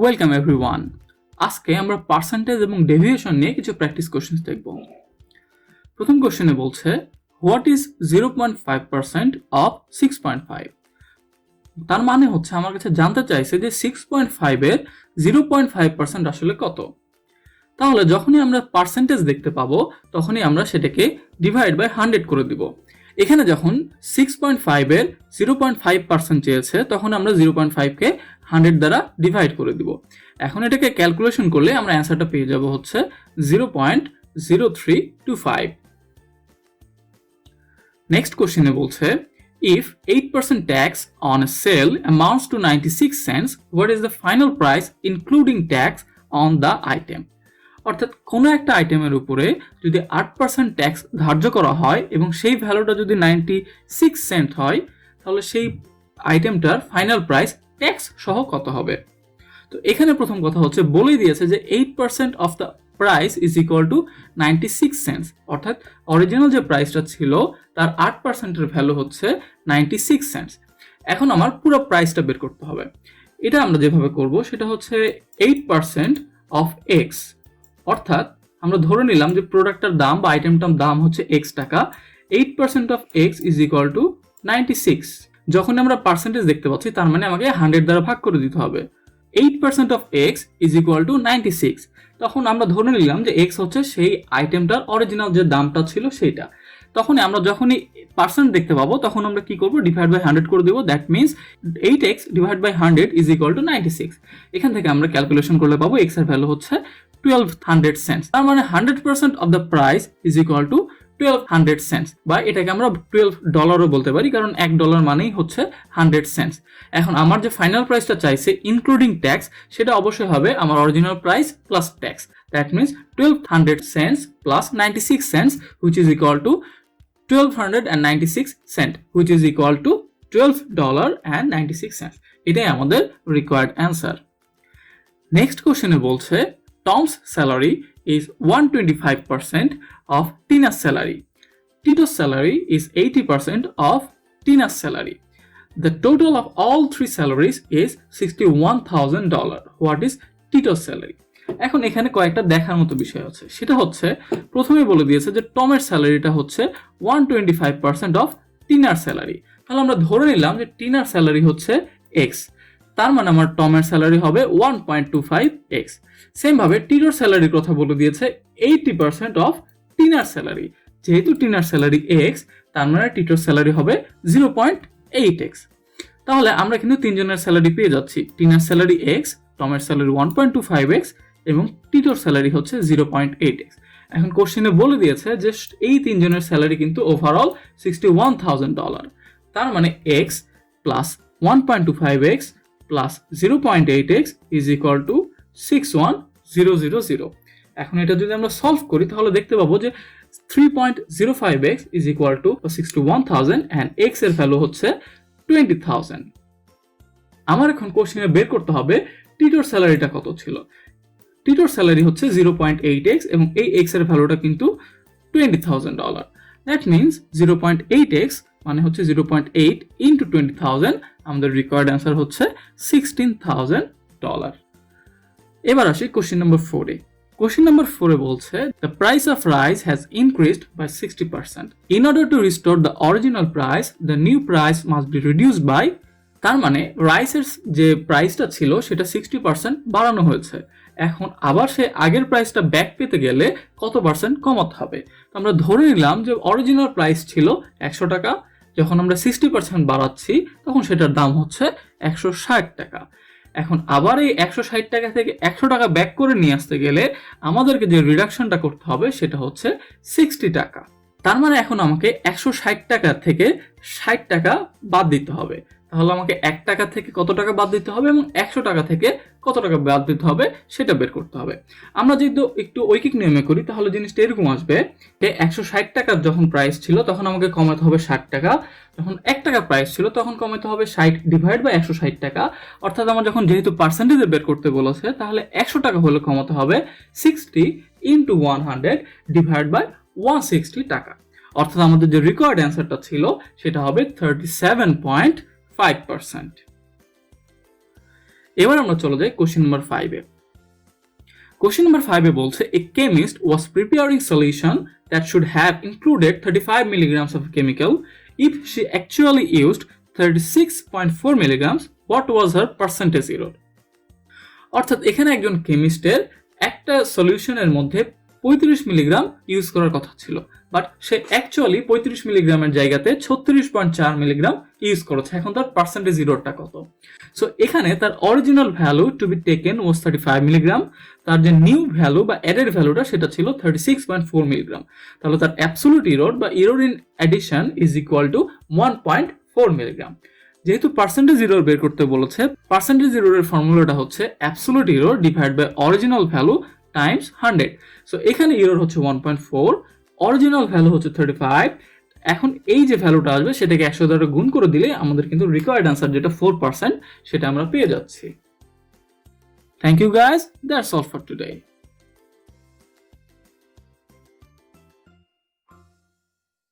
Welcome everyone. আজকে আমরা percentage এবং ডেভিয়েশন নিয়ে কিছু প্র্যাকটিস কোশ্চেন দেখব। প্রথম কোশ্চেনে বলছে হোয়াট ইজ 0.5% অফ 6.5। তার মানে হচ্ছে আমার কাছে জানতে চাইছে যে 6.5 এর 0.5% আসলে কত। তাহলে যখনই আমরা পার্সেন্টেজ দেখতে পাবো তখনই আমরা সেটাকে ডিভাইড বাই 100 করে দিব। এখানে যখন 6.5 এর 0.5% চেয়েছে তখন আমরা 0.5 কে 100 দ্বারা ডিভাইড করে দিব। এখন এটাকে ক্যালকুলেশন করলে আমরা অ্যান্সারটা পেয়ে যাব হচ্ছে 0.0325। নেক্সট কোশ্চেনে বলছে if 8% tax on a sale amounts to 96 cents, what is the final price including tax on the item? অর্থাৎ কোনো একটা আইটেমের উপরে যদি 8% ট্যাক্স ধার্য করা হয় এবং সেই ভ্যালুটা যদি 96 সেন্ট হয় তাহলে সেই আইটেমটার ফাইনাল প্রাইস ট্যাক্স সহ কত হবে। তো এখানে প্রথম কথা হচ্ছে বলেই দিয়েছে যে 8% of the price is equal to 96 cents, অর্থাৎ অরিজিনাল যে প্রাইসটা ছিল তার 8%-এর ভ্যালু হচ্ছে 96 সেন্টস। এখন আমার পুরো প্রাইসটা বের করতে হবে। এটা আমরা যেভাবে করব সেটা হচ্ছে 8% অফ এক্স, অর্থাৎ আমরা ধরে নিলাম যে প্রোডাক্টটার দাম বা আইটেমটার দাম হচ্ছে এক্স টাকা। 8% of x is equal to 96। যখন আমরা পার্সেন্টেজ দেখতে পাচ্ছি তার মানে আমাকে 100 দ্বারা ভাগ করে দিতে হবে। 8% of x is equal to 96। তখন আমরা ধরে নিলাম যে এক্স হচ্ছে সেই আইটেমটার অরিজিনাল যে দামটা ছিল সেইটা। তখন আমরা যখনই পার্সেন্ট দেখতে পাবো তখন আমরা কি করব, ডিভাইড বাই 100 করে দেব। That means 8x divide by 100 is equal to 96। এখান থেকে আমরা ক্যালকুলেশন করলে পাবো এক্স এর ভ্যালু হচ্ছে 1200 সেন্টস। তার মানে 100% of the price is equal two 1200 cents, বা এটাকে আমরা $12 বলতে পারি কারণ $1 মানেই হচ্ছে 100 সেন্টস। এখন আমার যে ফাইনাল প্রাইসটা চাইছে ইনক্লুডিং ট্যাক্স সেটা অবশ্যই হবে আমার original price plus tax. That means 1200 cents plus 96 cents which is equal to 1296 cent which is equal to $12.96। এটাই আমাদের রিকোয়ার্ড অ্যান্সার। নেক্সট কোশ্চেনে বলছে Tom's salary is 125% of Tina's salary. Tito's salary is 80% of Tina's salary. The total of all three salaries is $61,000. What is Tito's salary? এখন এখানে কয়েকটা দেখার মতো বিষয় আছে। সেটা হচ্ছে প্রথমে বলে দিয়েছে যে টমের স্যালারিটা হচ্ছে 125% অফ টিনার স্যালারি। তাহলে আমরা ধরে নিলাম যে টিনার স্যালারি হচ্ছে এক্স, তার মানে আমার টমের স্যালারি হবে 1.25x। সেম ভাবে টিটোর স্যালারির কথা বলে দিয়েছে 80% অফ টিনার স্যালারি। যেহেতু টিনার স্যালারি এক্স তার মানে টিটোর স্যালারি হবে 0.8x। তাহলে আমরা কিন্তু তিনজনের স্যালারি পেয়ে যাচ্ছি। টিনার স্যালারি এক্স, টমের স্যালারি 1.25x এবং টিটোর স্যালারি হচ্ছে 0.8x। এখন কোশ্চেনে বলে দিয়েছে যে এই তিনজনের স্যালারি কিন্তু ওভারঅল $61,000। তার মানে x plus 1.25x plus 0.8x is equal two 61000। এখন এটা যদি আমরা সলভ করি তাহলে দেখতে পাবো যে 3.05x is equal two 61,000 and x এর ভ্যালু হচ্ছে 20,000। আমার এখন কোশ্চেনে বের করতে হবে টিটোর স্যালারিটা কত ছিল। টিটোর স্যালারি হচ্ছে 0.8x এবং এই x এর ভ্যালুটা কিন্তু $20,000। দ্যাট মিনস 0.8x মানে হচ্ছে 0.8 ইন্টু 20,000। আমাদের রিকোয়ার্ড অ্যান্সার হচ্ছে $16,000। এবার আসি কোশ্চেন নাম্বার 4-এ। কোশ্চেন নাম্বার 4-এ বলছে the price of rice has increased by 60%। In order to restore the original price the new price must be reduced by. তার মানে রাইসের যে প্রাইসটা ছিল সেটা 60% বাড়ানো হয়েছে। এখন আবার সে আগের প্রাইসটা ব্যাক পেতে গেলে কত পার্সেন্ট কমাতে হবে। তো আমরা ধরে নিলাম যে অরিজিনাল প্রাইস ছিল 100 টাকা, যখন আমরা 60% বাড়াচ্ছি তখন সেটার দাম হচ্ছে 160 টাকা। এখন আবার এই 160 টাকা থেকে 100 টাকা ব্যাক করে নিয়ে আসতে গেলে আমাদেরকে যে রিডাকশনটা করতে হবে সেটা হচ্ছে 60 টাকা। তার মানে এখন আমাকে 160 টাকা থেকে 60 টাকা বাদ দিতে হবে। তাহলে আমাকে 1 টাকা থেকে কত টাকা বাদ দিতে হবে এবং 100 টাকা থেকে কত টাকা বাদ দিতে হবে সেটা বের করতে হবে। আমরা যদি একটু ঐকিক নিয়মে করি তাহলে জিনিসটা এরকম আসবে যে 160 টাকার যখন প্রাইস ছিল তখন আমাকে কমাতে হবে 60 টাকা, যখন 1 টাকা প্রাইস ছিল তখন কমাতে হবে 60 ডিভাইড বাই 160 টাকা। অর্থাৎ আমার যখন যেহেতু পার্সেন্টেজে বের করতে বলেছে তাহলে 100 টাকা হলে কমাতে হবে 60 ইন্টু 100 ডিভাইড বাই 160 টাকা। অর্থাৎ আমাদের যে রিকোয়ার্ড অ্যান্সারটা ছিল সেটা হবে 37.5%। এবার আমরা চলে যাই কোশ্চেন নাম্বার 5-এ। কোশ্চেন নাম্বার 5-এ বলছে a chemist was preparing solution that should have included 35 milligrams of chemical. If she actually used 36.4 milligrams, what was her percentage error? অর্থাৎ এখানে একজন কেমিস্টের একটা সলিউশনের মধ্যে 35 মিলিগ্রাম ইউজ করার কথা ছিল, বাট সে অ্যাকচুয়ালি 35 মিলিগ্রামের জায়গাতে 36.4 মিলিগ্রাম ইউজ করেছে। এখন তার পার্সেন্টেজ এররটা কত? সো এখানে তার original value to be taken was 35 milligram, তার যে নিউ ভ্যালু বা অ্যাডেড ভ্যালুটা সেটা ছিল 36.4 মিলিগ্রাম। তাহলে তার অ্যাবসোলিউট এরর বা error in addition is equal to 1.4 milligram. যেহেতু পার্সেন্টেজ এরর বের করতে বলেছে, পার্সেন্টেজ এররের ফর্মুলাটা হচ্ছে absolute error divide by original value times 100। So এখানে এরর হচ্ছে 1.4, অরিজিনাল ভ্যালু হচ্ছে 35। এখন এই যে ভ্যালুটা আসবে সেটাকে 100 দ্বারা গুণ করে দিলে আমাদের কিন্তু রিকোয়ার্ড অ্যান্সার যেটা 4% সেটা আমরা পেয়ে যাচ্ছি। Thank you guys, that's all for today.